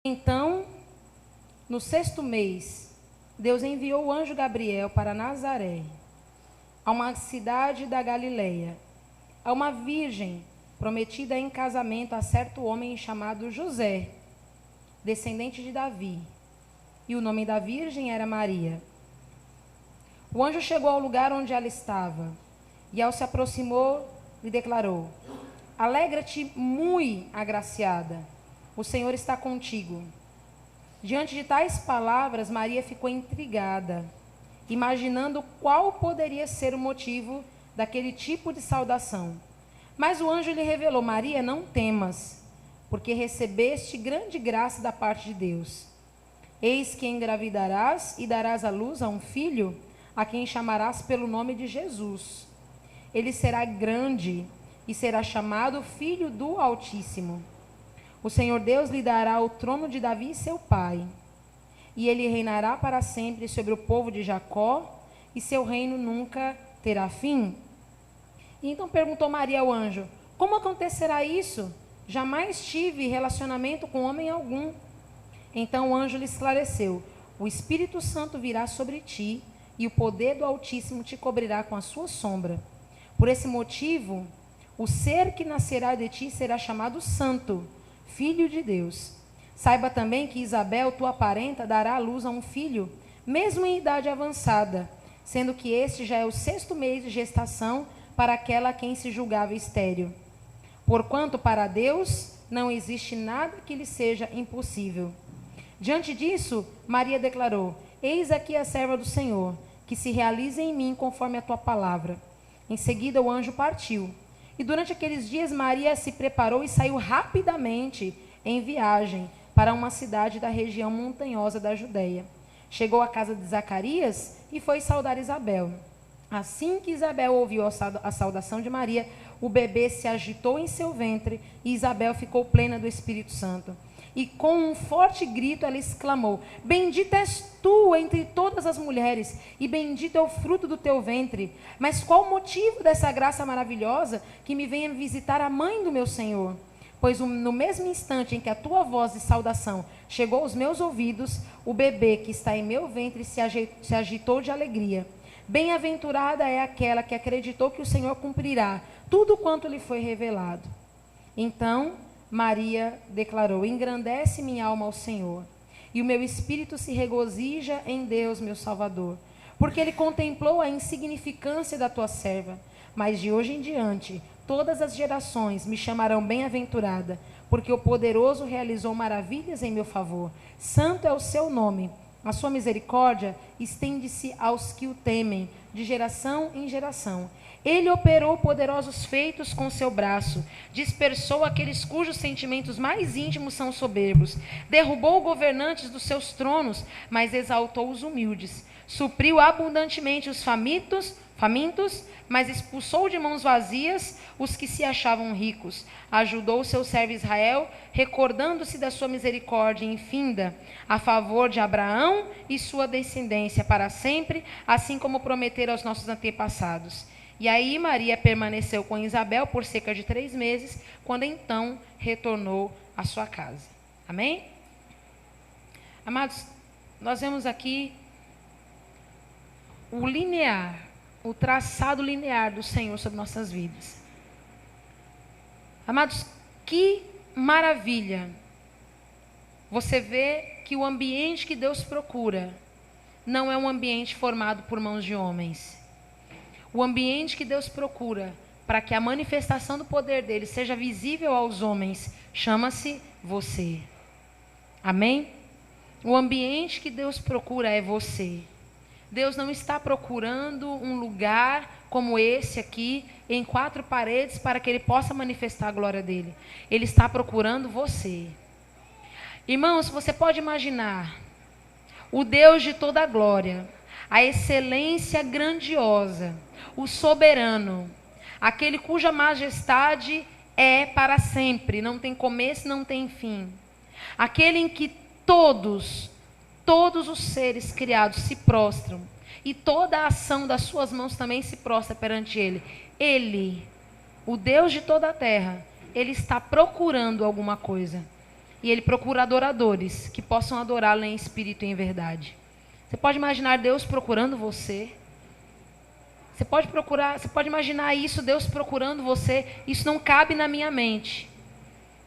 Então, no 6º mês, Deus enviou o anjo Gabriel para Nazaré, a uma cidade da Galileia, a uma virgem prometida em casamento a certo homem chamado José, descendente de Davi. E o nome da virgem era Maria. O anjo chegou ao lugar onde ela estava, e ao se aproximou, lhe declarou: Alegra-te, muito agraciada, o Senhor está contigo. Diante de tais palavras, Maria ficou intrigada, imaginando qual poderia ser o motivo daquele tipo de saudação. Mas o anjo lhe revelou: Maria, não temas, porque recebeste grande graça da parte de Deus. Eis que engravidarás e darás à luz a um filho, a quem chamarás pelo nome de Jesus. Ele será grande e será chamado Filho do Altíssimo. O Senhor Deus lhe dará o trono de Davi, seu pai, e ele reinará para sempre sobre o povo de Jacó, e seu reino nunca terá fim. E então perguntou Maria ao anjo: Como acontecerá isso? Jamais tive relacionamento com homem algum. Então o anjo lhe esclareceu: O Espírito Santo virá sobre ti, e o poder do Altíssimo te cobrirá com a sua sombra. Por esse motivo, o ser que nascerá de ti será chamado Santo, Filho de Deus. Saiba também que Isabel, tua parenta, dará à luz a um filho, mesmo em idade avançada, sendo que este já é o 6º mês de gestação para aquela a quem se julgava estéril. Porquanto para Deus não existe nada que lhe seja impossível. Diante disso, Maria declarou: Eis aqui a serva do Senhor, que se realize em mim conforme a tua palavra. Em seguida o anjo partiu. E durante aqueles dias Maria se preparou e saiu rapidamente em viagem para uma cidade da região montanhosa da Judeia. Chegou à casa de Zacarias e foi saudar Isabel. Assim que Isabel ouviu a saudação de Maria, o bebê se agitou em seu ventre e Isabel ficou plena do Espírito Santo. E com um forte grito ela exclamou: Bendita és tu entre todas as mulheres, e bendito é o fruto do teu ventre. Mas qual o motivo dessa graça maravilhosa que me venha visitar a mãe do meu Senhor? Pois no mesmo instante em que a tua voz de saudação chegou aos meus ouvidos, o bebê que está em meu ventre se agitou de alegria. Bem-aventurada é aquela que acreditou que o Senhor cumprirá tudo quanto lhe foi revelado. Então Maria declarou: Engrandece minha alma ao Senhor, e o meu espírito se regozija em Deus, meu Salvador, porque ele contemplou a insignificância da tua serva. Mas de hoje em diante, todas as gerações me chamarão bem-aventurada, porque o poderoso realizou maravilhas em meu favor. Santo é o seu nome. A sua misericórdia estende-se aos que o temem, de geração em geração. Ele operou poderosos feitos com seu braço, dispersou aqueles cujos sentimentos mais íntimos são soberbos, derrubou governantes dos seus tronos, mas exaltou os humildes, supriu abundantemente os famintos, mas expulsou de mãos vazias os que se achavam ricos. Ajudou seu servo Israel, recordando-se da sua misericórdia infinda, a favor de Abraão e sua descendência para sempre, assim como prometera aos nossos antepassados. E aí Maria permaneceu com Isabel por cerca de 3 meses, quando então retornou à sua casa. Amém? Amados, nós vemos aqui o traçado linear do Senhor sobre nossas vidas. Amados, que maravilha você vê que o ambiente que Deus procura não é um ambiente formado por mãos de homens. O ambiente que Deus procura para que a manifestação do poder dele seja visível aos homens chama-se você. Amém? O ambiente que Deus procura é você. Deus não está procurando um lugar como esse aqui, em 4 paredes, para que ele possa manifestar a glória dele. Ele está procurando você. Irmãos, você pode imaginar o Deus de toda a glória, a excelência grandiosa, o soberano, aquele cuja majestade é para sempre, não tem começo, não tem fim. Aquele em que todos os seres criados se prostram, e toda a ação das suas mãos também se prostra perante ele. Ele, o Deus de toda a terra, ele está procurando alguma coisa. E Ele procura adoradores que possam adorá-lo em espírito e em verdade. Você pode imaginar Deus procurando você? Você pode imaginar isso, Deus procurando você? Isso não cabe na minha mente.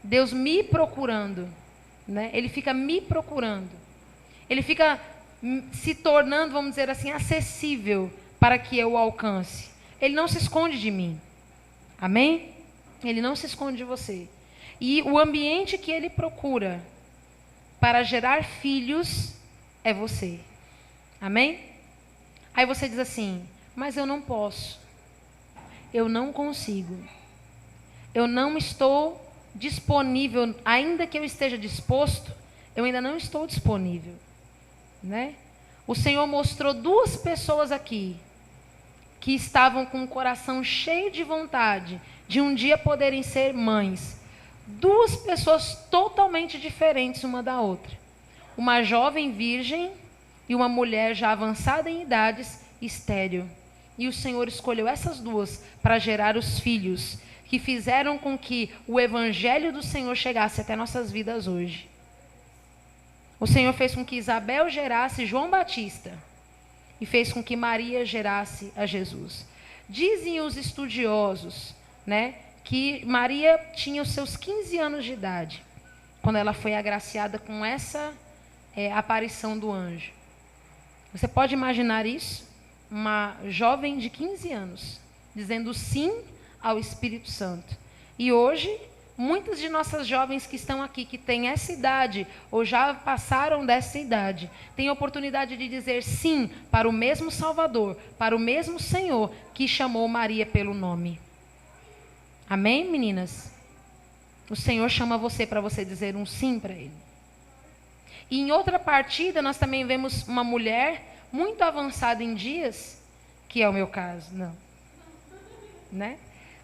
Deus me procurando, né? Ele fica me procurando. Ele fica se tornando, vamos dizer assim, acessível para que eu o alcance. Ele não se esconde de mim. Amém? Ele não se esconde de você. E o ambiente que ele procura para gerar filhos é você. Amém? Aí você diz assim, mas eu não posso. Eu não consigo. Eu não estou disponível, ainda que eu esteja disposto, eu ainda não estou disponível, né? O Senhor mostrou 2 pessoas aqui que estavam com o coração cheio de vontade de um dia poderem ser mães. 2 pessoas totalmente diferentes uma da outra. Uma jovem virgem e uma mulher já avançada em idades, estéril. E o Senhor escolheu essas 2 para gerar os filhos que fizeram com que o evangelho do Senhor chegasse até nossas vidas hoje. O Senhor fez com que Isabel gerasse João Batista e fez com que Maria gerasse a Jesus. Dizem os estudiosos, né, que Maria tinha os seus 15 anos de idade quando ela foi agraciada com essa aparição do anjo. Você pode imaginar isso? Uma jovem de 15 anos dizendo sim ao Espírito Santo. E hoje, muitas de nossas jovens que estão aqui, que têm essa idade, ou já passaram dessa idade, têm a oportunidade de dizer sim para o mesmo Salvador, para o mesmo Senhor que chamou Maria pelo nome. Amém, meninas? O Senhor chama você para você dizer um sim para Ele. E em outra partida, nós também vemos uma mulher muito avançada em dias, que é o meu caso, não. Né?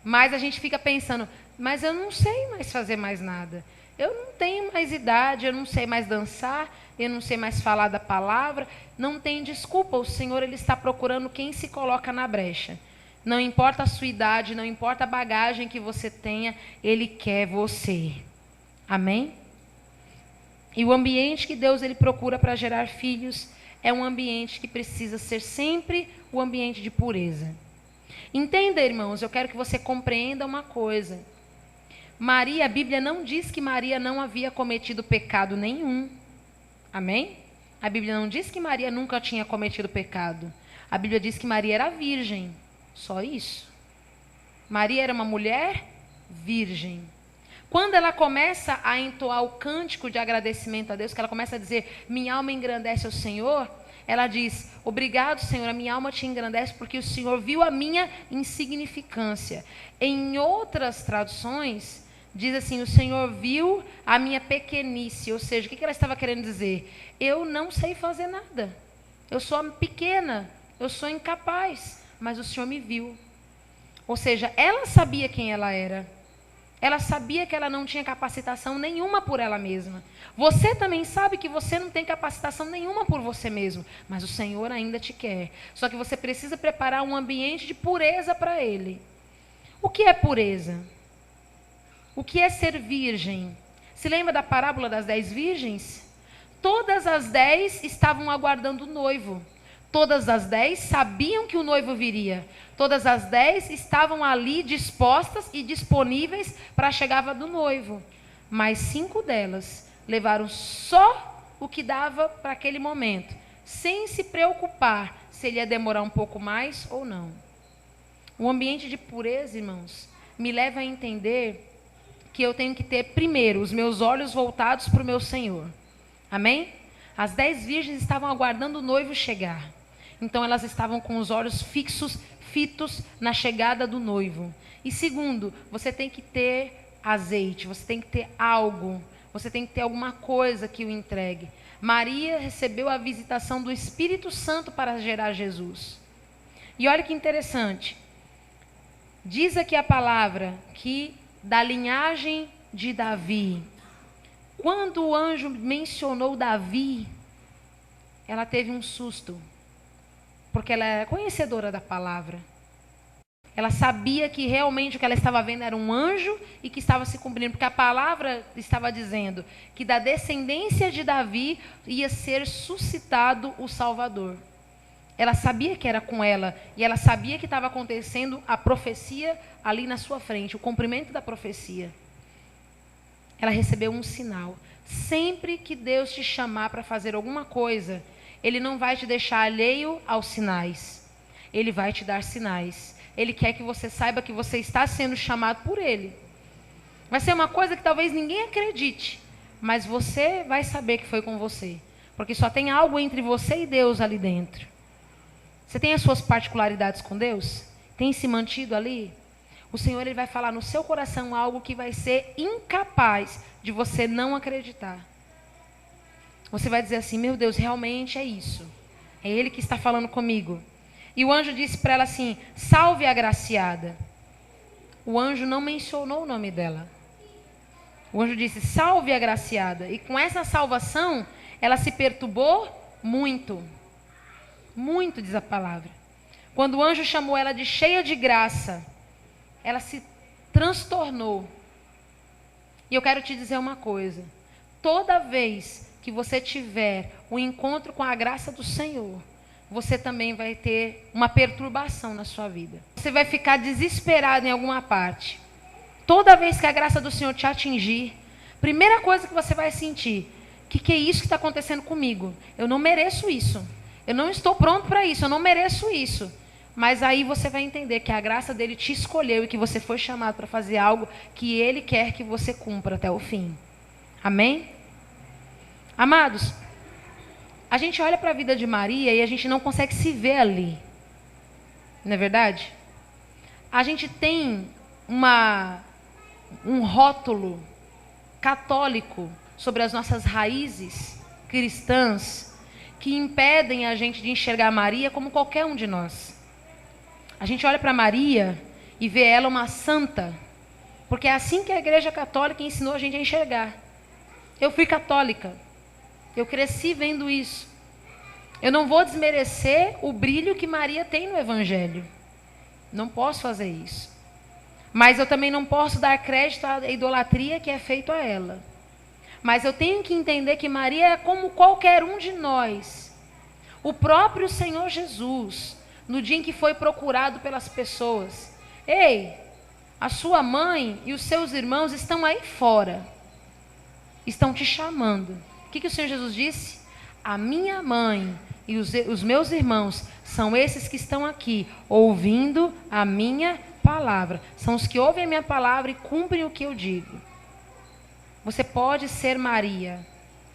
Mas a gente fica pensando, mas eu não sei mais fazer mais nada. Eu não tenho mais idade, eu não sei mais dançar, eu não sei mais falar da palavra. Não tem desculpa, o Senhor ele está procurando quem se coloca na brecha. Não importa a sua idade, não importa a bagagem que você tenha, Ele quer você. Amém? E o ambiente que Deus ele procura para gerar filhos é um ambiente que precisa ser sempre o ambiente de pureza. Entenda, irmãos, eu quero que você compreenda uma coisa. Maria, a Bíblia não diz que Maria não havia cometido pecado nenhum. Amém? A Bíblia não diz que Maria nunca tinha cometido pecado. A Bíblia diz que Maria era virgem. Só isso. Maria era uma mulher virgem. Quando ela começa a entoar o cântico de agradecimento a Deus, que ela começa a dizer, minha alma engrandece ao Senhor, ela diz, obrigado, Senhor, a minha alma te engrandece porque o Senhor viu a minha insignificância. Em outras traduções, diz assim, o Senhor viu a minha pequenice. Ou seja, o que ela estava querendo dizer? Eu não sei fazer nada. Eu sou pequena, eu sou incapaz, mas o Senhor me viu. Ou seja, ela sabia quem ela era. Ela sabia que ela não tinha capacitação nenhuma por ela mesma. Você também sabe que você não tem capacitação nenhuma por você mesmo, mas o Senhor ainda te quer. Só que você precisa preparar um ambiente de pureza para Ele. O que é pureza? O que é ser virgem? Se lembra da parábola das 10 virgens? Todas as 10 estavam aguardando o noivo. Todas as 10 sabiam que o noivo viria. Todas as 10 estavam ali dispostas e disponíveis para a chegada do noivo. Mas 5 delas levaram só o que dava para aquele momento, sem se preocupar se ele ia demorar um pouco mais ou não. O ambiente de pureza, irmãos, me leva a entender que eu tenho que ter primeiro os meus olhos voltados para o meu Senhor. Amém? As 10 virgens estavam aguardando o noivo chegar. Então elas estavam com os olhos fitos na chegada do noivo. E segundo, você tem que ter azeite, você tem que ter algo, você tem que ter alguma coisa que o entregue. Maria recebeu a visitação do Espírito Santo para gerar Jesus. E olha que interessante. Diz aqui a palavra que da linhagem de Davi. Quando o anjo mencionou Davi, ela teve um susto. Porque ela era conhecedora da palavra. Ela sabia que realmente o que ela estava vendo era um anjo e que estava se cumprindo, porque a palavra estava dizendo que da descendência de Davi ia ser suscitado o Salvador. Ela sabia que era com ela e ela sabia que estava acontecendo a profecia ali na sua frente, o cumprimento da profecia. Ela recebeu um sinal. Sempre que Deus te chamar para fazer alguma coisa, Ele não vai te deixar alheio aos sinais. Ele vai te dar sinais. Ele quer que você saiba que você está sendo chamado por Ele. Vai ser uma coisa que talvez ninguém acredite, mas você vai saber que foi com você. Porque só tem algo entre você e Deus ali dentro. Você tem as suas particularidades com Deus? Tem se mantido ali? O Senhor Ele vai falar no seu coração algo que vai ser incapaz de você não acreditar. Você vai dizer assim, meu Deus, realmente é isso. É Ele que está falando comigo. E o anjo disse para ela assim, salve a agraciada. O anjo não mencionou o nome dela. O anjo disse, salve a agraciada. E com essa salvação, ela se perturbou muito. Muito, diz a palavra. Quando o anjo chamou ela de cheia de graça, ela se transtornou. E eu quero te dizer uma coisa. Toda vez que você tiver um encontro com a graça do Senhor, você também vai ter uma perturbação na sua vida. Você vai ficar desesperado em alguma parte. Toda vez que a graça do Senhor te atingir, primeira coisa que você vai sentir, que é isso que está acontecendo comigo? Eu não mereço isso. Eu não estou pronto para isso, eu não mereço isso. Mas aí você vai entender que a graça dele te escolheu e que você foi chamado para fazer algo que ele quer que você cumpra até o fim. Amém? Amados, a gente olha para a vida de Maria e a gente não consegue se ver ali. Não é verdade? A gente tem um rótulo católico sobre as nossas raízes cristãs que impedem a gente de enxergar Maria como qualquer um de nós. A gente olha para Maria e vê ela uma santa, porque é assim que a Igreja Católica ensinou a gente a enxergar. Eu fui católica. Eu cresci vendo isso. Eu não vou desmerecer o brilho que Maria tem no Evangelho. Não posso fazer isso. Mas eu também não posso dar crédito à idolatria que é feito a ela. Mas eu tenho que entender que Maria é como qualquer um de nós. O próprio Senhor Jesus, no dia em que foi procurado pelas pessoas. Ei, a sua mãe e os seus irmãos estão aí fora. Estão te chamando. O que o Senhor Jesus disse? A minha mãe e os meus irmãos são esses que estão aqui, ouvindo a minha palavra. São os que ouvem a minha palavra e cumprem o que eu digo. Você pode ser Maria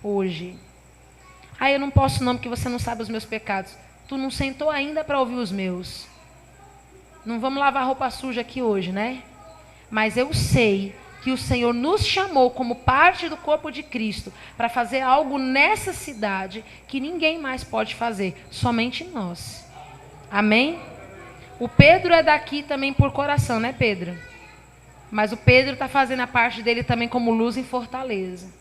hoje. Ah, eu não posso não, porque você não sabe os meus pecados. Tu não sentou ainda para ouvir os meus. Não vamos lavar roupa suja aqui hoje, né? Mas eu sei que o Senhor nos chamou como parte do corpo de Cristo para fazer algo nessa cidade que ninguém mais pode fazer, somente nós. Amém? O Pedro é daqui também por coração, né, Pedro? Mas o Pedro está fazendo a parte dele também como luz em Fortaleza.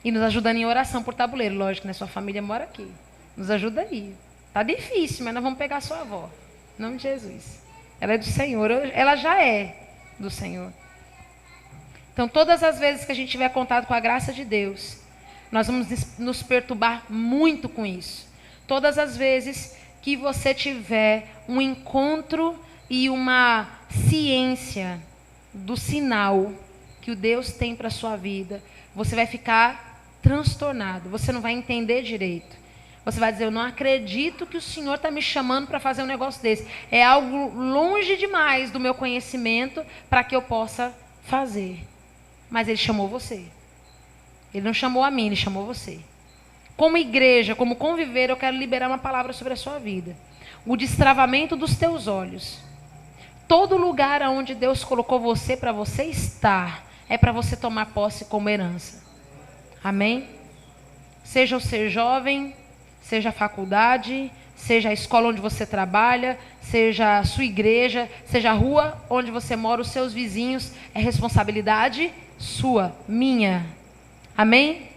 E nos ajudando em oração por tabuleiro. Lógico, né? Sua família mora aqui. Nos ajuda aí. Tá difícil, mas nós vamos pegar a sua avó. Em nome de Jesus. Ela é do Senhor. Ela já é do Senhor. Então, todas as vezes que a gente tiver contato com a graça de Deus, nós vamos nos perturbar muito com isso. Todas as vezes que você tiver um encontro e uma ciência do sinal que o Deus tem para a sua vida, você vai ficar transtornado, você não vai entender direito. Você vai dizer, eu não acredito que o Senhor está me chamando para fazer um negócio desse. É algo longe demais do meu conhecimento para que eu possa fazer. Mas Ele chamou você. Ele não chamou a mim, Ele chamou você. Como igreja, como conviver, eu quero liberar uma palavra sobre a sua vida. O destravamento dos teus olhos. Todo lugar onde Deus colocou você para você estar, é para você tomar posse como herança. Amém? Seja o ser jovem, seja a faculdade, seja a escola onde você trabalha, seja a sua igreja, seja a rua onde você mora, os seus vizinhos, é responsabilidade sua, minha. Amém?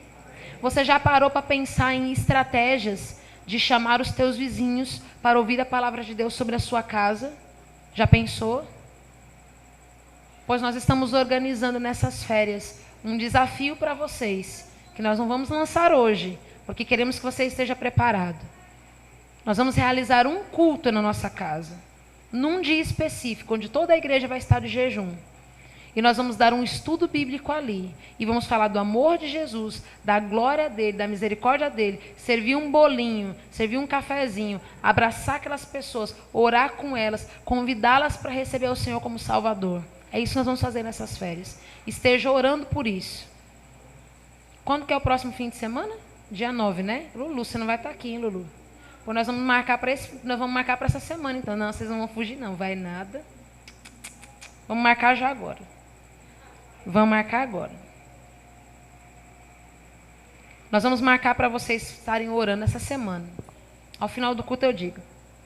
Você já parou para pensar em estratégias de chamar os teus vizinhos para ouvir a palavra de Deus sobre a sua casa? Já pensou? Pois nós estamos organizando nessas férias um desafio para vocês, que nós não vamos lançar hoje, porque queremos que você esteja preparado. Nós vamos realizar um culto na nossa casa, num dia específico, onde toda a igreja vai estar de jejum. E nós vamos dar um estudo bíblico ali. E vamos falar do amor de Jesus, da glória dele, da misericórdia dele. Servir um bolinho, servir um cafezinho, abraçar aquelas pessoas, orar com elas, convidá-las para receber o Senhor como Salvador. É isso que nós vamos fazer nessas férias. Esteja orando por isso. Quando que é o próximo fim de semana? Dia 9, né? Lulu, você não vai estar aqui, hein, Lulu? Pô, nós vamos marcar para essa semana, então. Não, vocês não vão fugir, não. Vai nada. Vamos marcar já agora. Vamos marcar agora. Nós vamos marcar para vocês estarem orando essa semana. Ao final do culto eu digo.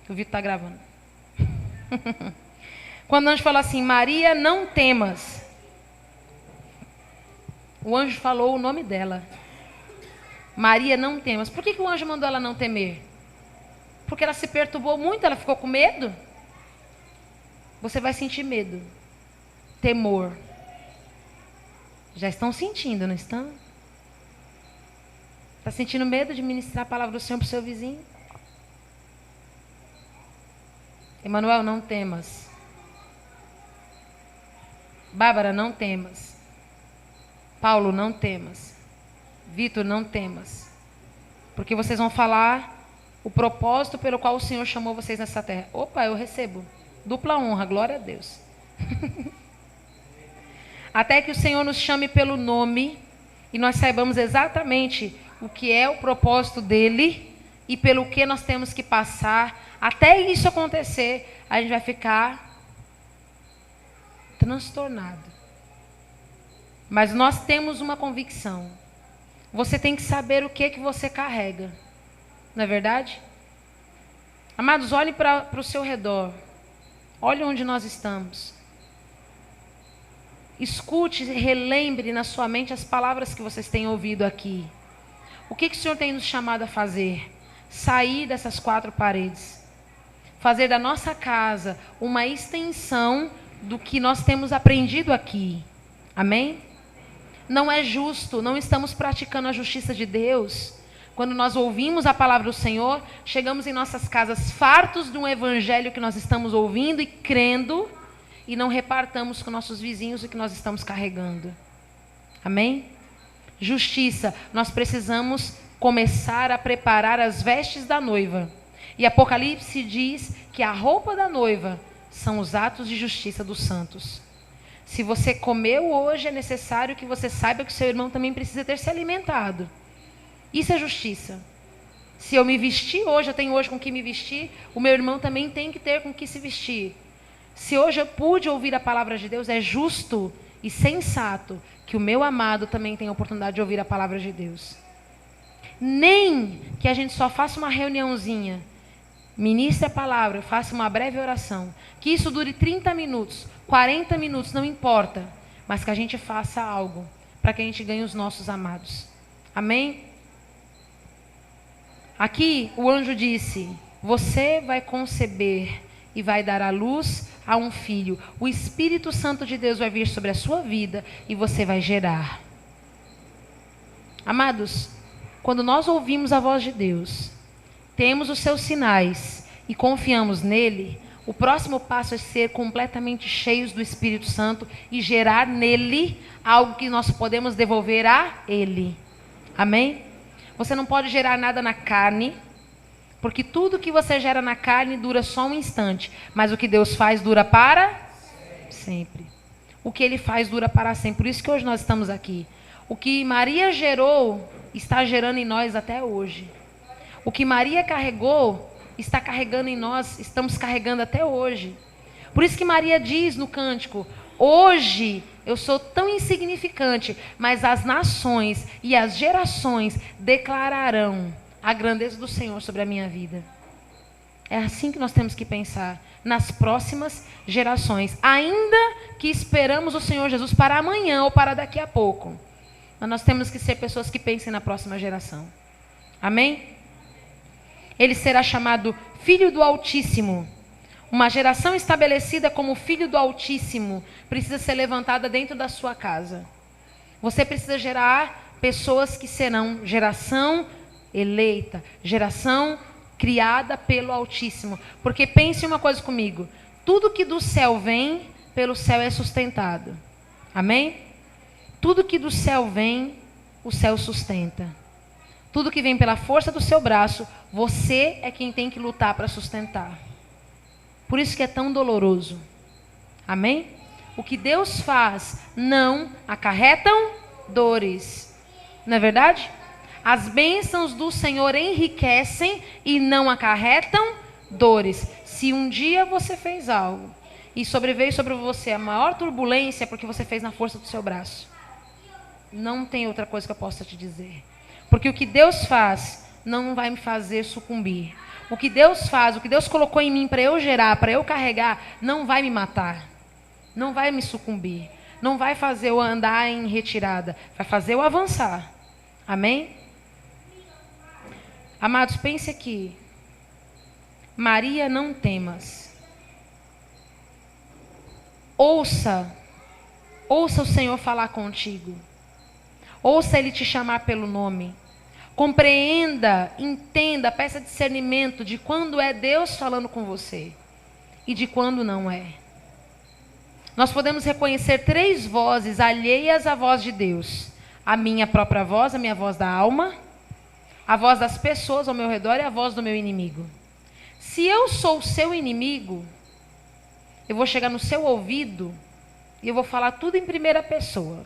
O Vitor está gravando. Quando o anjo falou assim, Maria, não temas. O anjo falou o nome dela. Maria, não temas. Por que o anjo mandou ela não temer? Porque ela se perturbou muito, ela ficou com medo. Você vai sentir medo. Temor. Já estão sentindo, não estão? Está sentindo medo de ministrar a palavra do Senhor para o seu vizinho? Emanuel, não temas. Bárbara, não temas. Paulo, não temas. Vitor, não temas. Porque vocês vão falar o propósito pelo qual o Senhor chamou vocês nessa terra. Opa, eu recebo. Dupla honra, glória a Deus. Até que o Senhor nos chame pelo nome e nós saibamos exatamente o que é o propósito dele e pelo que nós temos que passar. Até isso acontecer, a gente vai ficar transtornado. Mas nós temos uma convicção. Você tem que saber o que você carrega. Não é verdade? Amados, olhe para o seu redor. Olhe onde nós estamos. Escute, relembre na sua mente as palavras que vocês têm ouvido aqui. O que o Senhor tem nos chamado a fazer? Sair dessas 4 paredes. Fazer da nossa casa uma extensão do que nós temos aprendido aqui. Amém? Não é justo, não estamos praticando a justiça de Deus. Quando nós ouvimos a palavra do Senhor, chegamos em nossas casas fartos de um evangelho que nós estamos ouvindo e crendo, e não repartamos com nossos vizinhos o que nós estamos carregando. Amém? Justiça. Nós precisamos começar a preparar as vestes da noiva. E Apocalipse diz que a roupa da noiva são os atos de justiça dos santos. Se você comeu hoje, é necessário que você saiba que seu irmão também precisa ter se alimentado. Isso é justiça. Se eu me vestir hoje, eu tenho hoje com que me vestir, o meu irmão também tem que ter com que se vestir. Se hoje eu pude ouvir a palavra de Deus, é justo e sensato que o meu amado também tenha a oportunidade de ouvir a palavra de Deus. Nem que a gente só faça uma reuniãozinha, ministre a palavra, faça uma breve oração, que isso dure 30 minutos, 40 minutos, não importa, mas que a gente faça algo para que a gente ganhe os nossos amados. Amém? Aqui o anjo disse, você vai conceber e vai dar à luz a um filho. O Espírito Santo de Deus vai vir sobre a sua vida e você vai gerar. Amados, quando nós ouvimos a voz de Deus, temos os seus sinais e confiamos nele, o próximo passo é ser completamente cheios do Espírito Santo e gerar nele algo que nós podemos devolver a ele. Amém? Você não pode gerar nada na carne, porque tudo que você gera na carne dura só um instante. Mas o que Deus faz dura para sempre. O que Ele faz dura para sempre. Por isso que hoje nós estamos aqui. O que Maria gerou, está gerando em nós até hoje. O que Maria carregou, está carregando em nós, estamos carregando até hoje. Por isso que Maria diz no cântico, hoje eu sou tão insignificante, mas as nações e as gerações declararão a grandeza do Senhor sobre a minha vida. É assim que nós temos que pensar nas próximas gerações. Ainda que esperamos o Senhor Jesus para amanhã ou para daqui a pouco. Mas nós temos que ser pessoas que pensem na próxima geração. Amém? Ele será chamado Filho do Altíssimo. Uma geração estabelecida como filho do Altíssimo precisa ser levantada dentro da sua casa. Você precisa gerar pessoas que serão geração eleita, geração criada pelo Altíssimo. Porque pense uma coisa comigo, tudo que do céu vem, pelo céu é sustentado. Amém? Tudo que do céu vem, o céu sustenta. Tudo que vem pela força do seu braço, você é quem tem que lutar para sustentar. Por isso que é tão doloroso. Amém? O que Deus faz não acarretam dores. Não é verdade? As bênçãos do Senhor enriquecem e não acarretam dores. Se um dia você fez algo e sobreveio sobre você a maior turbulência, é porque você fez na força do seu braço. Não tem outra coisa que eu possa te dizer. Porque o que Deus faz não vai me fazer sucumbir. O que Deus faz, o que Deus colocou em mim para eu gerar, para eu carregar, não vai me matar. Não vai me sucumbir. Não vai fazer eu andar em retirada. Vai fazer eu avançar. Amém? Amados, pense aqui. Maria, não temas. Ouça o Senhor falar contigo. Ouça Ele te chamar pelo nome. Compreenda, entenda, peça discernimento de quando é Deus falando com você e de quando não é. Nós podemos reconhecer 3 vozes alheias à voz de Deus. A minha própria voz, a minha voz da alma, a voz das pessoas ao meu redor e a voz do meu inimigo. Se eu sou o seu inimigo, eu vou chegar no seu ouvido e eu vou falar tudo em primeira pessoa.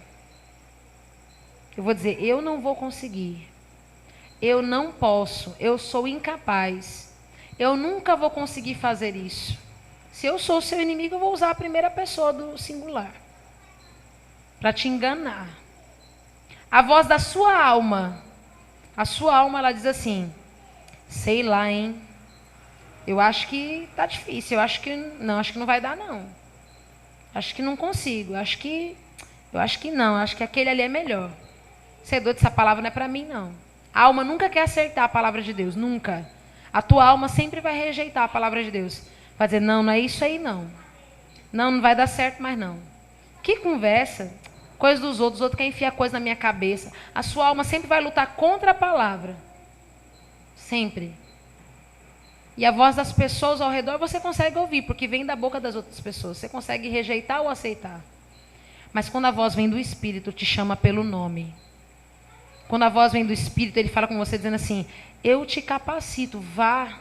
Eu vou dizer, eu não vou conseguir. Eu não posso, eu sou incapaz. Eu nunca vou conseguir fazer isso. Se eu sou o seu inimigo, eu vou usar a primeira pessoa do singular. Para te enganar. A voz da sua alma. A sua alma, ela diz assim, sei lá, hein? Eu acho que tá difícil, eu acho que não vai dar não. Acho que não consigo, eu acho que não, acho que aquele ali é melhor. Você é doido, essa palavra não é para mim não. A alma nunca quer acertar a palavra de Deus, nunca. A tua alma sempre vai rejeitar a palavra de Deus. Vai dizer, não é isso aí não. Não vai dar certo mais não. Que conversa, coisa dos outros querem enfiar coisa na minha cabeça. A sua alma sempre vai lutar contra a palavra. Sempre. E a voz das pessoas ao redor você consegue ouvir, porque vem da boca das outras pessoas. Você consegue rejeitar ou aceitar. Mas quando a voz vem do Espírito, te chama pelo nome. Quando a voz vem do Espírito, ele fala com você dizendo assim, eu te capacito, vá.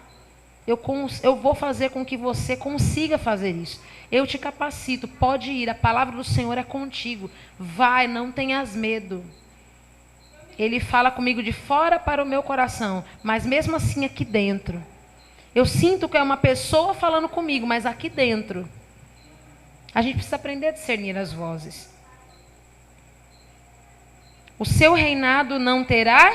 Eu vou fazer com que você consiga fazer isso. Eu te capacito, pode ir. A palavra do Senhor é contigo. Vai, não tenhas medo. Ele fala comigo de fora para o meu coração, mas mesmo assim aqui dentro. Eu sinto que é uma pessoa falando comigo, mas aqui dentro. A gente precisa aprender a discernir as vozes. O seu reinado não terá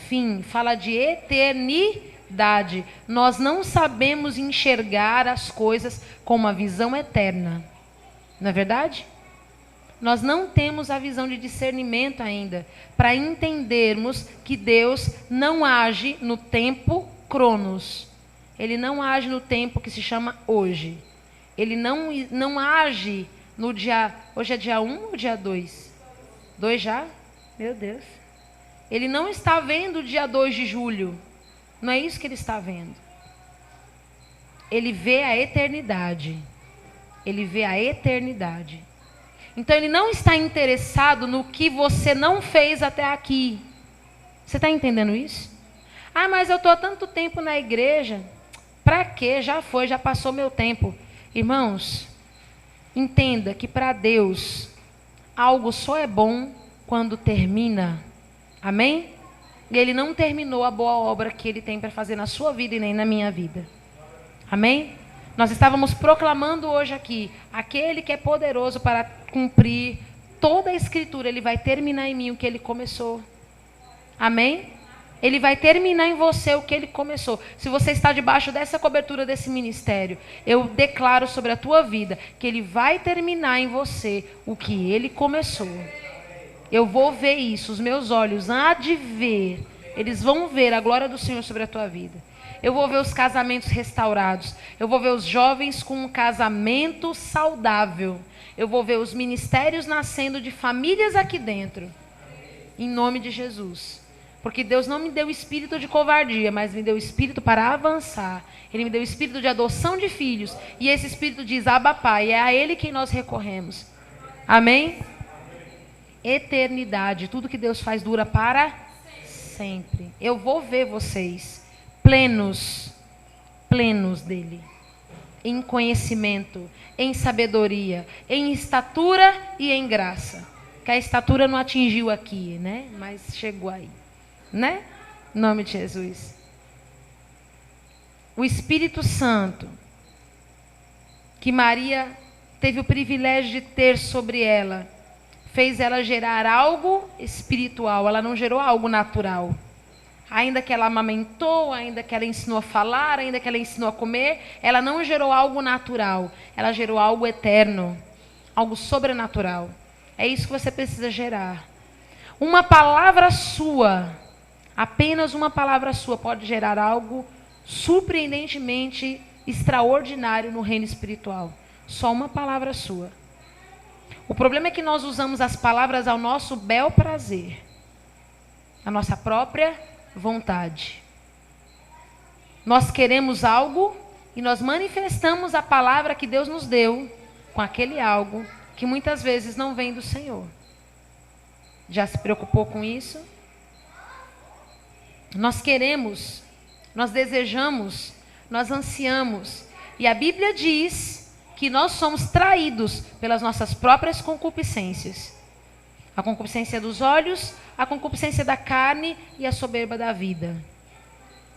fim. Fala de eternidade. Nós não sabemos enxergar as coisas com uma visão eterna. Não é verdade? Nós não temos a visão de discernimento ainda para entendermos que Deus não age no tempo cronos. Ele não age no tempo que se chama hoje. Ele não age no dia... Hoje é dia 1 ou dia 2? 2 já? Meu Deus. Ele não está vendo o dia 2 de julho. Não é isso que ele está vendo. Ele vê a eternidade. Ele vê a eternidade. Então ele não está interessado no que você não fez até aqui. Você está entendendo isso? Ah, mas eu estou há tanto tempo na igreja. Para quê? Já foi, já passou meu tempo. Irmãos, entenda que para Deus algo só é bom quando termina. Amém? E Ele não terminou a boa obra que Ele tem para fazer na sua vida e nem na minha vida. Amém? Nós estávamos proclamando hoje aqui, aquele que é poderoso para cumprir toda a Escritura, Ele vai terminar em mim o que Ele começou. Amém? Ele vai terminar em você o que Ele começou. Se você está debaixo dessa cobertura desse ministério, eu declaro sobre a tua vida que Ele vai terminar em você o que Ele começou. Eu vou ver isso, os meus olhos há de ver Eles vão ver a glória do Senhor sobre a tua vida. Eu vou ver os casamentos restaurados. Eu vou ver os jovens com um casamento saudável. Eu vou ver os ministérios nascendo de famílias aqui dentro. Em nome de Jesus. Porque Deus não me deu espírito de covardia, mas me deu espírito para avançar. Ele me deu espírito de adoção de filhos. E esse espírito diz, Abba Pai. É a Ele quem nós recorremos. Amém? Eternidade. Tudo que Deus faz dura para sempre. Eu vou ver vocês plenos dele. Em conhecimento, em sabedoria, em estatura e em graça. Que a estatura não atingiu aqui, né? Mas chegou aí. Né? Em nome de Jesus. O Espírito Santo, que Maria teve o privilégio de ter sobre ela, fez ela gerar algo espiritual. Ela não gerou algo natural. Ainda que ela amamentou, ainda que ela ensinou a falar, ainda que ela ensinou a comer, ela não gerou algo natural. Ela gerou algo eterno, algo sobrenatural. É isso que você precisa gerar. Uma palavra sua, apenas uma palavra sua pode gerar algo surpreendentemente extraordinário no reino espiritual. Só uma palavra sua. O problema é que nós usamos as palavras ao nosso bel prazer, a nossa própria vontade. Nós queremos algo e nós manifestamos a palavra que Deus nos deu com aquele algo que muitas vezes não vem do Senhor. Já se preocupou com isso? Nós queremos, nós desejamos, nós ansiamos. E a Bíblia diz que nós somos traídos pelas nossas próprias concupiscências. A concupiscência dos olhos, a concupiscência da carne e a soberba da vida.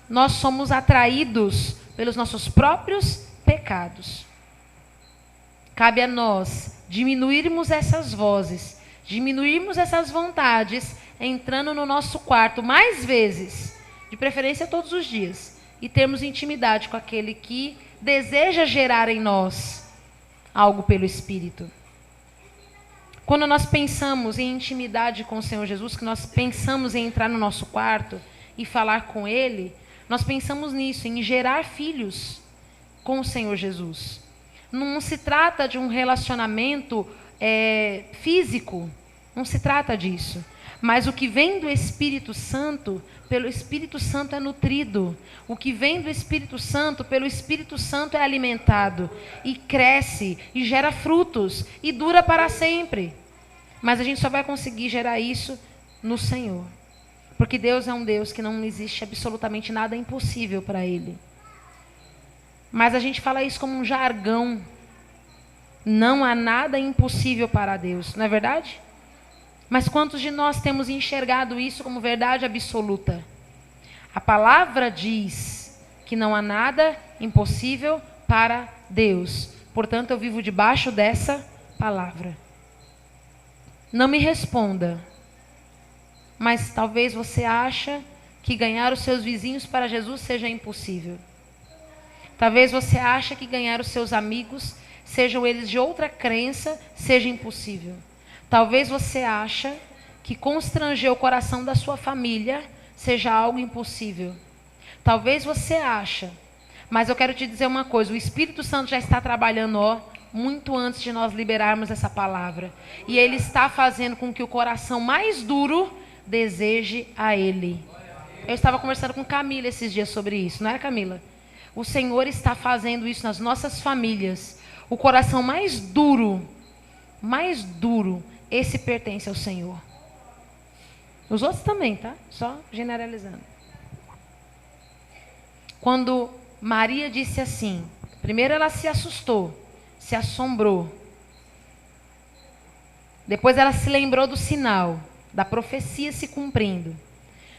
Nós somos atraídos pelos nossos próprios pecados. Cabe a nós diminuirmos essas vozes, diminuirmos essas vontades, entrando no nosso quarto mais vezes, de preferência todos os dias, e termos intimidade com aquele que deseja gerar em nós algo pelo Espírito. Quando nós pensamos em intimidade com o Senhor Jesus, que nós pensamos em entrar no nosso quarto e falar com Ele, nós pensamos nisso, em gerar filhos com o Senhor Jesus. Não se trata de um relacionamento físico, não se trata disso. Mas o que vem do Espírito Santo, pelo Espírito Santo é nutrido. O que vem do Espírito Santo, pelo Espírito Santo é alimentado. E cresce, e gera frutos, e dura para sempre. Mas a gente só vai conseguir gerar isso no Senhor. Porque Deus é um Deus que não existe absolutamente nada impossível para Ele. Mas a gente fala isso como um jargão. Não há nada impossível para Deus, não é verdade? Mas quantos de nós temos enxergado isso como verdade absoluta? A palavra diz que não há nada impossível para Deus. Portanto, eu vivo debaixo dessa palavra. Não me responda. Mas talvez você acha que ganhar os seus vizinhos para Jesus seja impossível. Talvez você ache que ganhar os seus amigos, sejam eles de outra crença, seja impossível. Talvez você ache que constranger o coração da sua família seja algo impossível. Talvez você ache, mas eu quero te dizer uma coisa, o Espírito Santo já está trabalhando, muito antes de nós liberarmos essa palavra. E Ele está fazendo com que o coração mais duro deseje a Ele. Eu estava conversando com Camila esses dias sobre isso, não é, Camila? O Senhor está fazendo isso nas nossas famílias. O coração mais duro, esse pertence ao Senhor. Os outros também, tá? Só generalizando. Quando Maria disse assim, primeiro ela se assustou, se assombrou. Depois ela se lembrou do sinal, da profecia se cumprindo.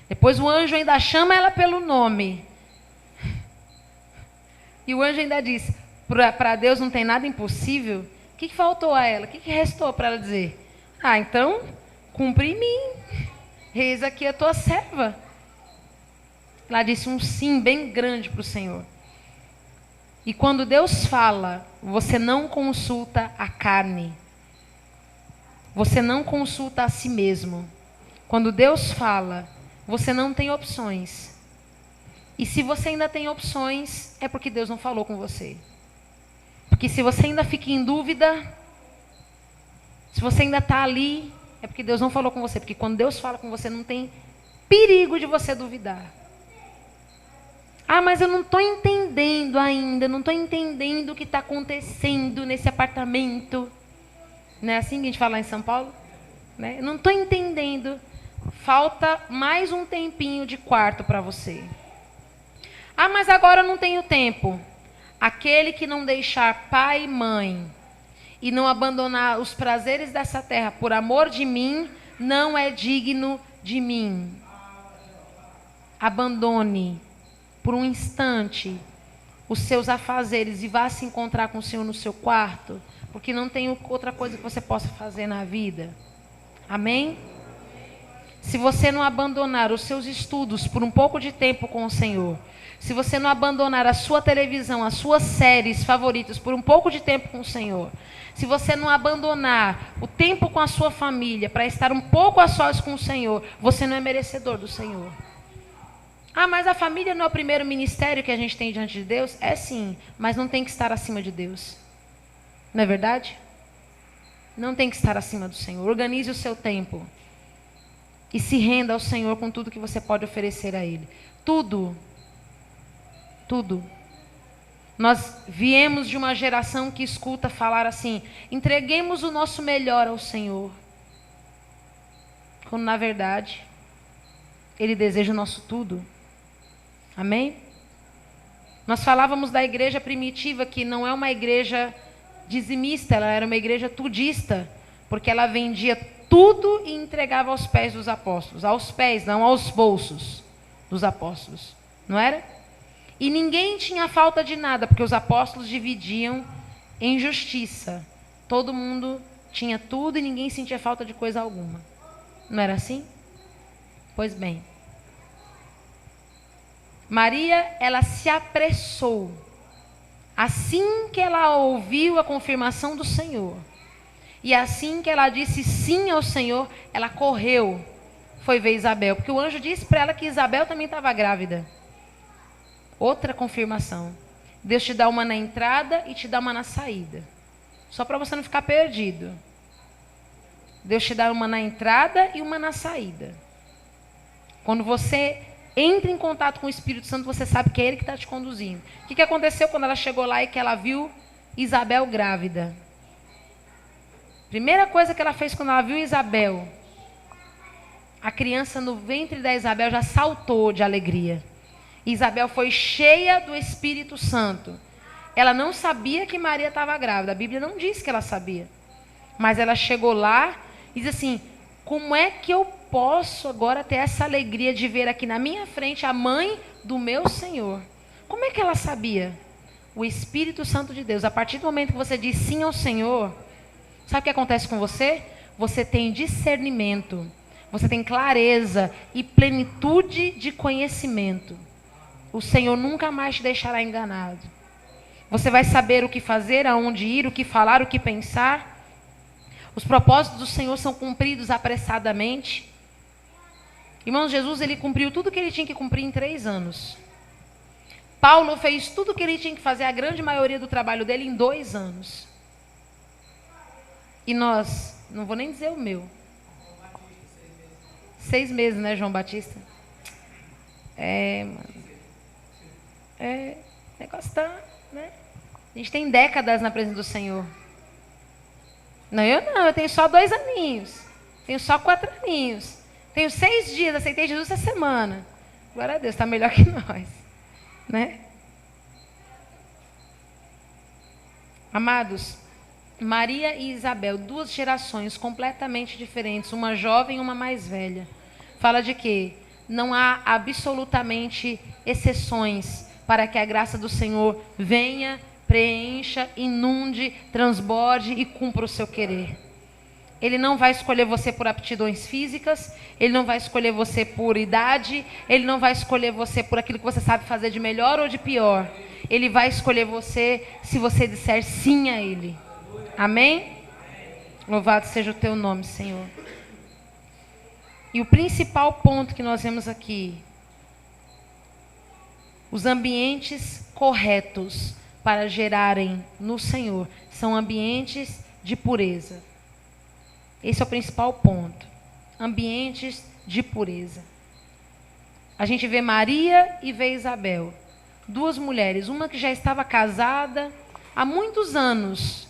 Depois o anjo ainda chama ela pelo nome. E o anjo ainda diz, para Deus não tem nada impossível. O que faltou a ela? O que restou para ela dizer? Então, cumpre em mim. Eis aqui a tua serva. Ela disse um sim bem grande para o Senhor. E quando Deus fala, você não consulta a carne. Você não consulta a si mesmo. Quando Deus fala, você não tem opções. E se você ainda tem opções, é porque Deus não falou com você. Porque se você ainda fica em dúvida, se você ainda está ali, é porque Deus não falou com você. Porque quando Deus fala com você, não tem perigo de você duvidar. Ah, mas eu não estou entendendo ainda, não estou entendendo o que está acontecendo nesse apartamento. Não é assim que a gente fala lá em São Paulo? Né? Eu não estou entendendo. Falta mais um tempinho de quarto para você. Ah, mas agora eu não tenho tempo. Aquele que não deixar pai e mãe e não abandonar os prazeres dessa terra por amor de mim, não é digno de mim. Abandone por um instante os seus afazeres e vá se encontrar com o Senhor no seu quarto, porque não tem outra coisa que você possa fazer na vida. Amém? Se você não abandonar os seus estudos por um pouco de tempo com o Senhor, se você não abandonar a sua televisão, as suas séries favoritas por um pouco de tempo com o Senhor, se você não abandonar o tempo com a sua família para estar um pouco a sós com o Senhor, você não é merecedor do Senhor. Ah, mas a família não é o primeiro ministério que a gente tem diante de Deus? É sim, mas não tem que estar acima de Deus. Não é verdade? Não tem que estar acima do Senhor. Organize o seu tempo. E se renda ao Senhor com tudo que você pode oferecer a Ele. Tudo. Tudo. Nós viemos de uma geração que escuta falar assim: entreguemos o nosso melhor ao Senhor. Quando na verdade, Ele deseja o nosso tudo. Amém? Nós falávamos da igreja primitiva, que não é uma igreja dizimista, ela era uma igreja tudista, porque ela vendia tudo e entregava aos pés dos apóstolos. Aos pés, não aos bolsos dos apóstolos. Não era? E ninguém tinha falta de nada, porque os apóstolos dividiam em justiça. Todo mundo tinha tudo e ninguém sentia falta de coisa alguma. Não era assim? Pois bem. Maria, ela se apressou. Assim que ela ouviu a confirmação do Senhor, e assim que ela disse sim ao Senhor, ela correu, foi ver Isabel, porque o anjo disse para ela que Isabel também estava grávida. Outra confirmação. Deus te dá uma na entrada e te dá uma na saída, só para você não ficar perdido. Deus te dá uma na entrada e uma na saída. Quando você entra em contato com o Espírito Santo, você sabe que é Ele que está te conduzindo. O que aconteceu quando ela chegou lá e que ela viu Isabel grávida? Primeira coisa que ela fez quando ela viu Isabel, a criança no ventre da Isabel já saltou de alegria. Isabel foi cheia do Espírito Santo. Ela não sabia que Maria estava grávida. A Bíblia não diz que ela sabia. Mas ela chegou lá e diz assim: como é que eu posso agora ter essa alegria de ver aqui na minha frente a mãe do meu Senhor? Como é que ela sabia? O Espírito Santo de Deus. A partir do momento que você diz sim ao Senhor, sabe o que acontece com você? Você tem discernimento, você tem clareza e plenitude de conhecimento. O Senhor nunca mais te deixará enganado. Você vai saber o que fazer, aonde ir, o que falar, o que pensar. Os propósitos do Senhor são cumpridos apressadamente. Irmãos, Jesus, ele cumpriu tudo que ele tinha que cumprir em 3 anos. Paulo fez tudo o que ele tinha que fazer, a grande maioria do trabalho dele, em 2 anos. E nós, não vou nem dizer o meu. 6 meses, né, João Batista? Mano. O negócio tá, né? A gente tem décadas na presença do Senhor. Não, eu tenho só 2 aninhos. Tenho só 4 aninhos. Tenho 6 dias, aceitei Jesus essa semana. Glória a Deus, está melhor que nós. Né? Amados, Maria e Isabel, 2 gerações completamente diferentes, uma jovem e uma mais velha. Fala de quê? Não há absolutamente exceções para que a graça do Senhor venha, preencha, inunde, transborde e cumpra o seu querer. Ele não vai escolher você por aptidões físicas, Ele não vai escolher você por idade, Ele não vai escolher você por aquilo que você sabe fazer de melhor ou de pior. Ele vai escolher você se você disser sim a Ele. Amém? Louvado seja o teu nome, Senhor. E o principal ponto que nós vemos aqui, os ambientes corretos para gerarem no Senhor são ambientes de pureza. Esse é o principal ponto. Ambientes de pureza. A gente vê Maria e vê Isabel. Duas mulheres, uma que já estava casada há muitos anos.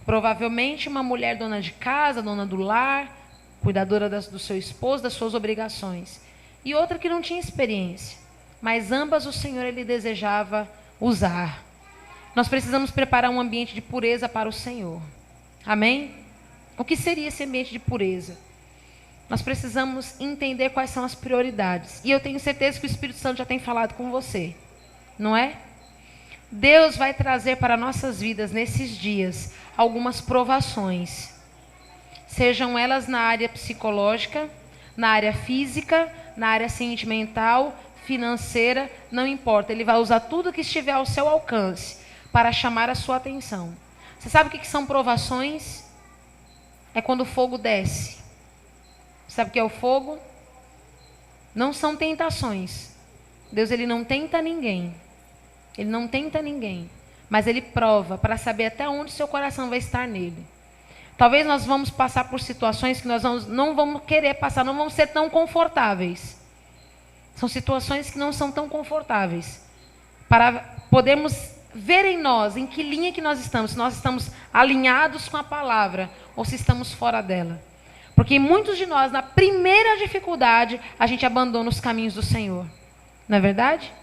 Provavelmente uma mulher dona de casa, dona do lar, cuidadora do seu esposo, das suas obrigações. E outra que não tinha experiência. Mas ambas o Senhor ele desejava usar. Nós precisamos preparar um ambiente de pureza para o Senhor. Amém? O que seria esse ambiente de pureza? Nós precisamos entender quais são as prioridades. E eu tenho certeza que o Espírito Santo já tem falado com você. Não é? Deus vai trazer para nossas vidas nesses dias algumas provações. Sejam elas na área psicológica, na área física, na área sentimental, financeira, não importa. Ele vai usar tudo que estiver ao seu alcance para chamar a sua atenção. Você sabe o que são provações? É quando o fogo desce. Sabe o que é o fogo? Não são tentações. Deus ele não tenta ninguém. Ele não tenta ninguém. Mas ele prova para saber até onde seu coração vai estar nele. Talvez nós vamos passar por situações que nós não vamos querer passar, não vamos ser tão confortáveis. São situações que não são tão confortáveis. Para podermos ver em nós, em que linha que nós estamos. Se nós estamos alinhados com a palavra ou se estamos fora dela. Porque muitos de nós, na primeira dificuldade, a gente abandona os caminhos do Senhor. Não é verdade?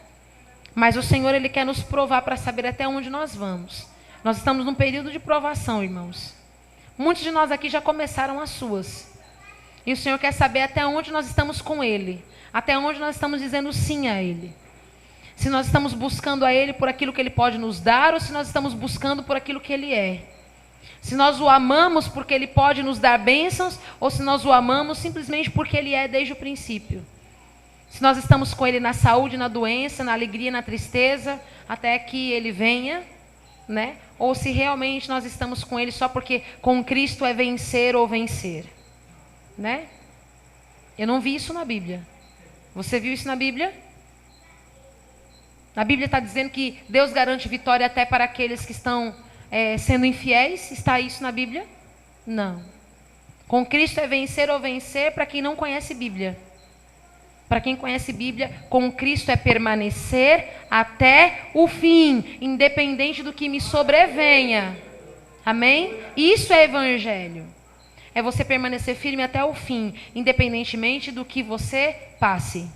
Mas o Senhor, ele quer nos provar para saber até onde nós vamos. Nós estamos num período de provação, irmãos. Muitos de nós aqui já começaram as suas. E o Senhor quer saber até onde nós estamos com Ele. Até onde nós estamos dizendo sim a Ele. Se nós estamos buscando a Ele por aquilo que Ele pode nos dar, ou se nós estamos buscando por aquilo que Ele é. Se nós o amamos porque Ele pode nos dar bênçãos, ou se nós o amamos simplesmente porque Ele é desde o princípio. Se nós estamos com Ele na saúde, na doença, na alegria, na tristeza, até que Ele venha, né? Ou se realmente nós estamos com Ele só porque com Cristo é vencer ou vencer, né? Eu não vi isso na Bíblia. Você viu isso na Bíblia? A Bíblia está dizendo que Deus garante vitória até para aqueles que estão sendo infiéis. Está isso na Bíblia? Não. Com Cristo é vencer ou vencer para quem não conhece Bíblia. Para quem conhece Bíblia, com Cristo é permanecer até o fim, independente do que me sobrevenha. Amém? Isso é evangelho. É você permanecer firme até o fim, independentemente do que você passe.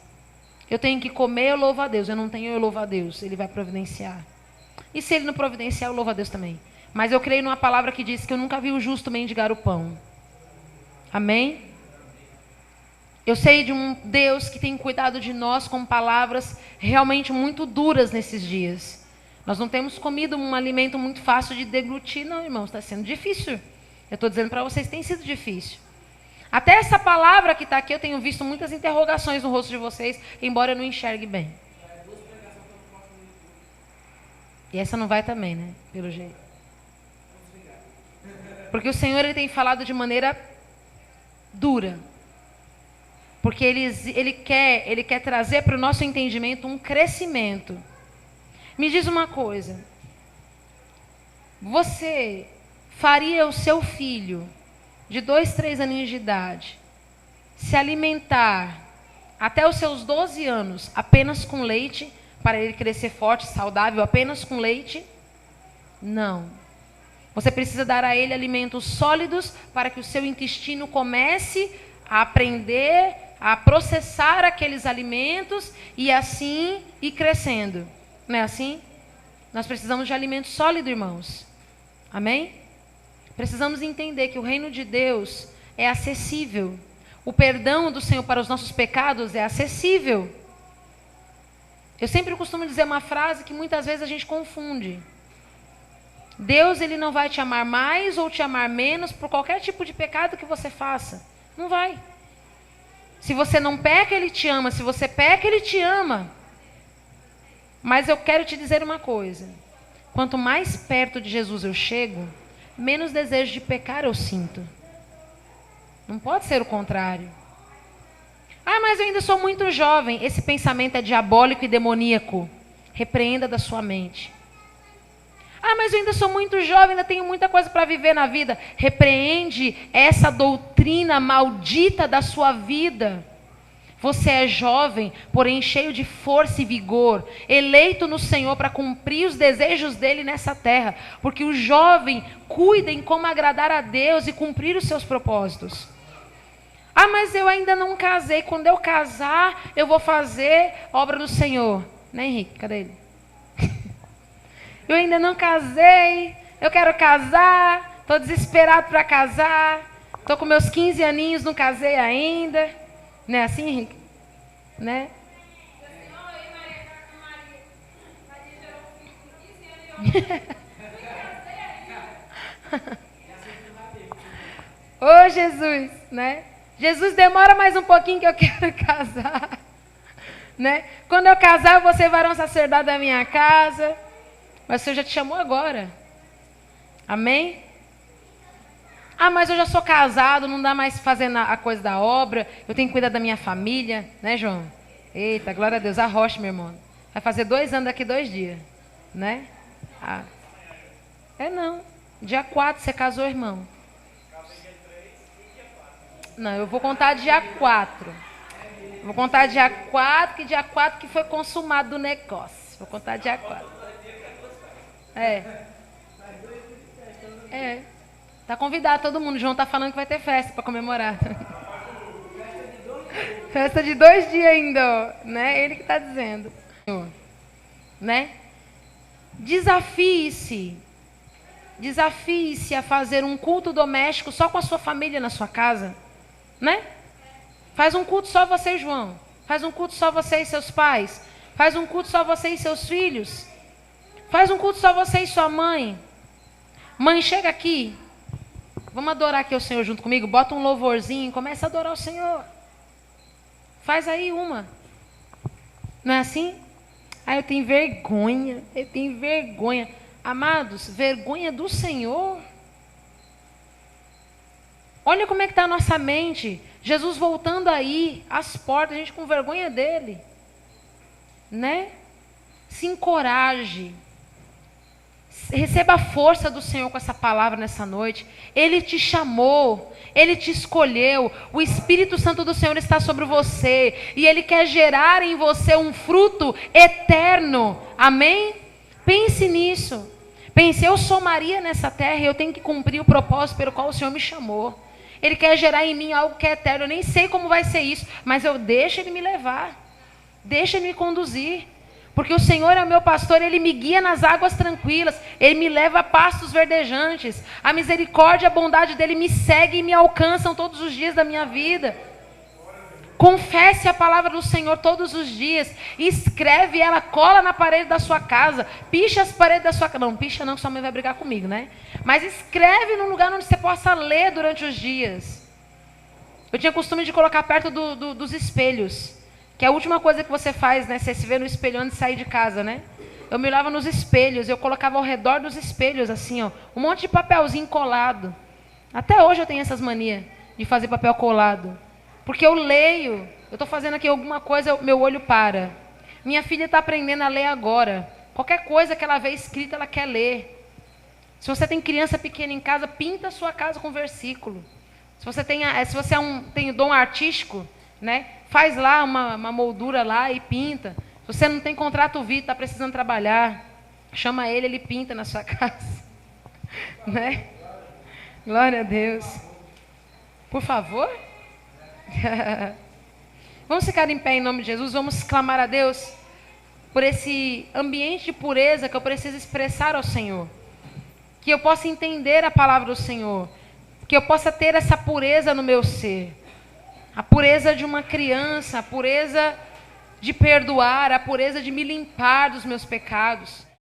Eu tenho que comer, eu louvo a Deus. Eu não tenho, eu louvo a Deus. Ele vai providenciar. E se Ele não providenciar, eu louvo a Deus também. Mas eu creio numa palavra que diz que eu nunca vi o justo mendigar o pão. Amém? Eu sei de um Deus que tem cuidado de nós com palavras realmente muito duras nesses dias. Nós não temos comido um alimento muito fácil de deglutir, não, irmãos. Está sendo difícil. Eu estou dizendo para vocês, tem sido difícil. Até essa palavra que está aqui, eu tenho visto muitas interrogações no rosto de vocês, embora eu não enxergue bem. E essa não vai também, né? Pelo jeito. Porque o Senhor ele tem falado de maneira dura. Porque ele quer trazer para o nosso entendimento um crescimento. Me diz uma coisa. Você faria o seu filho de 2, 3 aninhos de idade se alimentar até os seus 12 anos apenas com leite, para ele crescer forte, saudável, apenas com leite? Não. Você precisa dar a ele alimentos sólidos para que o seu intestino comece a aprender, a processar aqueles alimentos e assim ir crescendo. Não é assim? Nós precisamos de alimento sólido, irmãos. Amém? Precisamos entender que o reino de Deus é acessível. O perdão do Senhor para os nossos pecados é acessível. Eu sempre costumo dizer uma frase que muitas vezes a gente confunde. Deus ele não vai te amar mais ou te amar menos por qualquer tipo de pecado que você faça. Não vai. Se você não peca, Ele te ama. Se você peca, Ele te ama. Mas eu quero te dizer uma coisa. Quanto mais perto de Jesus eu chego, menos desejo de pecar eu sinto. Não pode ser o contrário. Ah, mas eu ainda sou muito jovem. Esse pensamento é diabólico e demoníaco. Repreenda da sua mente. Ah, mas eu ainda sou muito jovem, ainda tenho muita coisa para viver na vida. Repreende essa doutrina maldita da sua vida. Você é jovem, porém cheio de força e vigor, eleito no Senhor para cumprir os desejos dele nessa terra. Porque o jovem cuida em como agradar a Deus e cumprir os seus propósitos. Ah, mas eu ainda não casei. Quando eu casar, eu vou fazer obra do Senhor. Né, Henrique? Cadê ele? Eu ainda não casei. Eu quero casar. Estou desesperado para casar. Estou com meus 15 aninhos, não casei ainda. Não é assim, Henrique? Né? Ô, Jesus, né? Jesus, demora mais um pouquinho que eu quero casar. Né? Quando eu casar, eu vou ser varão sacerdote da minha casa. Mas o Senhor já te chamou agora. Amém? Ah, mas eu já sou casado, não dá mais fazendo a coisa da obra. Eu tenho que cuidar da minha família. Né, João? Eita, glória a Deus. Arrocha, meu irmão. Vai fazer 2 anos daqui 2 dias. Né? Ah. É não. Dia 4 você casou, irmão. Não, eu vou contar dia 4. Vou contar dia 4, que dia 4 que foi consumado o negócio. Vou contar dia 4. Tá convidado todo mundo. João tá falando que vai ter festa para comemorar. Festa de 2 dias ainda, né? Ele que tá dizendo. Né? Desafie-se. Desafie-se a fazer um culto doméstico só com a sua família na sua casa. Né? Faz um culto só você e João. Faz um culto só você e seus pais. Faz um culto só você e seus filhos. Faz um culto só você e sua mãe. Mãe, chega aqui. Vamos adorar aqui o Senhor junto comigo. Bota um louvorzinho e começa a adorar o Senhor. Faz aí uma. Não é assim? Ah, eu tenho vergonha. Eu tenho vergonha. Amados, vergonha do Senhor. Olha como é que está a nossa mente. Jesus voltando aí, às portas, a gente com vergonha dele. Né? Se encoraje. Receba a força do Senhor com essa palavra nessa noite. Ele te chamou, Ele te escolheu. O Espírito Santo do Senhor está sobre você. E Ele quer gerar em você um fruto eterno. Amém? Pense nisso. Pense, eu sou Maria nessa terra e eu tenho que cumprir o propósito pelo qual o Senhor me chamou. Ele quer gerar em mim algo que é eterno. Eu nem sei como vai ser isso, mas eu deixo Ele me levar. Deixa Ele me conduzir. Porque o Senhor é o meu pastor, Ele me guia nas águas tranquilas, Ele me leva a pastos verdejantes. A misericórdia e a bondade dEle me seguem e me alcançam todos os dias da minha vida. Confesse a palavra do Senhor todos os dias. Escreve ela, cola na parede da sua casa. Picha as paredes da sua casa. Não, picha não, que sua mãe vai brigar comigo, né? Mas escreve num lugar onde você possa ler durante os dias. Eu tinha costume de colocar perto dos espelhos. Que é a última coisa que você faz, né? Você se vê no espelho antes de sair de casa, né? Eu me olhava nos espelhos, eu colocava ao redor dos espelhos, assim, ó, um monte de papelzinho colado. Até hoje eu tenho essas manias de fazer papel colado. Porque eu leio, eu estou fazendo aqui alguma coisa, meu olho para. Minha filha está aprendendo a ler agora. Qualquer coisa que ela vê escrita, ela quer ler. Se você tem criança pequena em casa, pinta a sua casa com versículo. Se você tem o dom artístico, né? Faz lá uma moldura lá e pinta. Se você não tem contrato vivo, está precisando trabalhar, chama ele pinta na sua casa. Né? Glória a Deus. Por favor. Vamos ficar em pé em nome de Jesus. Vamos clamar a Deus por esse ambiente de pureza que eu preciso expressar ao Senhor. Que eu possa entender a palavra do Senhor. Que eu possa ter essa pureza no meu ser. A pureza de uma criança, a pureza de perdoar, a pureza de me limpar dos meus pecados.